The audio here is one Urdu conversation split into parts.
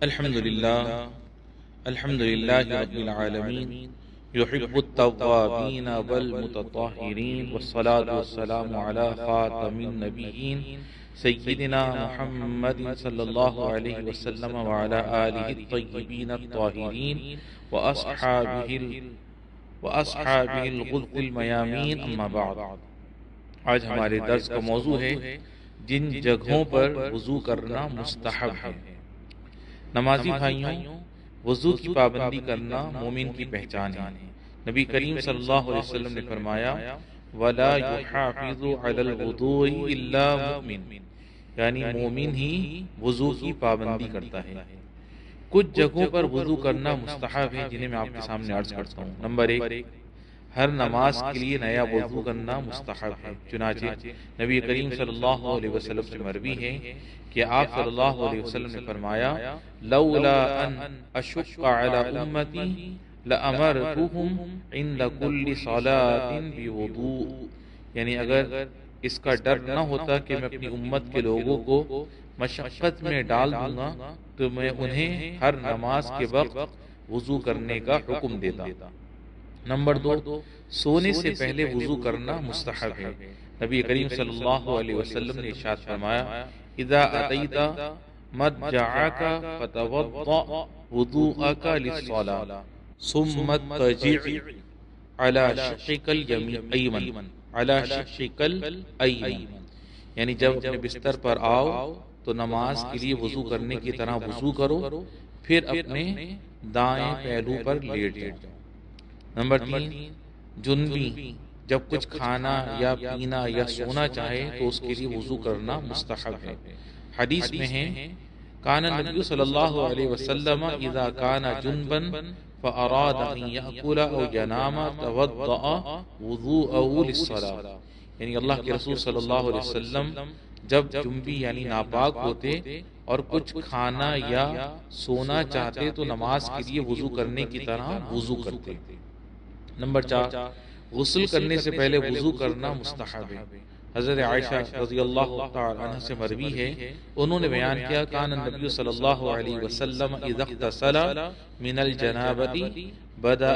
الحمد لله رب العالمين يحب التوابين والمتطهرين والصلاة والسلام على خاتم النبيين سيدنا محمد صلى الله عليه وسلم وعلى آله الطيبين الطاهرين وأصحابه الغض الميامين أما بعد. آج ہمارے درس کا موضوع ہے جن جگہوں پر وضو کرنا مستحب ہے. نمازی بھائیوں، وضو کی پابندی کرنا مومن کی پہچان ہے. نبی کریم صلی اللہ علیہ وسلم نے فرمایا وَلَا يُحَافِظُ عَلَى الْوُضُوءِ إِلَّا مُؤْمِنٌ، یعنی مومن ہی وضو کی پابندی کرتا ہے. کچھ جگہوں پر وضو کرنا مستحب ہے جنہیں میں آپ کے سامنے عرض کرتا ہوں. نمبر 1، ہر نماز کے لیے نیا وضو کرنا مستحب ہے. چنانچہ نبی کریم صلی اللہ علیہ وسلم سے مروی ہے کہ آپ صلی اللہ علیہ وسلم نے فرمایا لولا ان اشق علی امتی لامرتهم عند كل صلاۃ بوضوء، یعنی اگر اس کا ڈر نہ ہوتا کہ میں اپنی امت کے لوگوں کو مشقت میں ڈال دوں گا تو میں انہیں ہر نماز کے وقت وضو کرنے کا حکم دیتا. نمبر 2، سونے سے پہلے وضو کرنا مستحب ہے. نبی کریم صلی اللہ علیہ وسلم نے ارشاد فرمایا اذا اتیت مضجعک فتوضأ وضوءک للصلاۃ ثم اضطجع علی شقک الایمن یعنی جب اپنے بستر پر آؤ تو نماز کے لیے وضو کرنے کی طرح وضو کرو، پھر اپنے دائیں پہلو پر لیٹ جاؤ. نمبر 3، جنبی جب کچھ کھانا یا پینا یا سونا چاہے تو اس کے لیے وضو کرنا مستحب ہے. حدیث میں ہے کان النبی صلی اللہ علیہ وسلم اذا کان جنبا فاراد ان یاکل او ینام توضأ وضوءه للصلاۃ، یعنی اللہ کے رسول صلی اللہ علیہ وسلم جب جنبی یعنی ناپاک ہوتے اور کچھ کھانا یا سونا چاہتے تو نماز کے لیے وضو کرنے کی طرح وضو کرتے. نمبر 4، غسل کرنے سے پہلے وضو کرنا مستحب ہے. حضرت عائشہ رضی اللہ تعالی عنہ سے مروی ہے، انہوں نے بیان کیا کان النبی صلی اللہ علیہ وسلم اذا اغتسل من الجنابۃ بدأ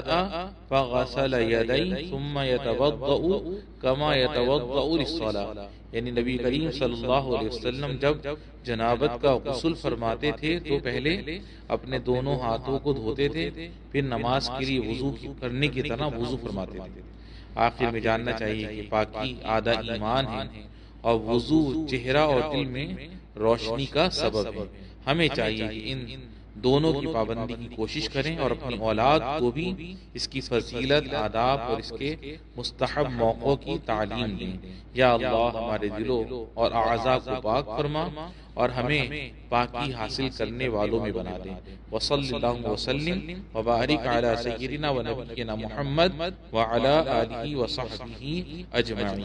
فغسل یدیہ ثم یتوضأ کما یتوضأ للصلاۃ، یعنی نبی کریم صلی اللہ علیہ وسلم جب جنابت کا غسل فرماتے تھے تو پہلے اپنے دونوں ہاتھوں کو دھوتے تھے، پھر نماز کے لیے وضو کرنے کی طرح وضو فرماتے تھے. آخر میں جاننا چاہیے کہ پاکی آدھا ایمان ہے اور وضو چہرہ اور دل میں روشنی کا سبب ہے. ہمیں چاہیے کہ ان دونوں کی پابندی کی کوشش کریں اور اپنی اولاد کو بھی اس کی فضیلت، آداب اور اس کے مستحب موقعوں کی تعلیم دیں. یا اللہ ہمارے دلوں اور اعضاء کو پاک فرما اور ہمیں پاکی حاصل کرنے والوں میں بنا دیں. وصلی اللہ وسلم وبارک علی سیدنا و نبینا محمد وعلی آلہ وصحبہ اجمعین.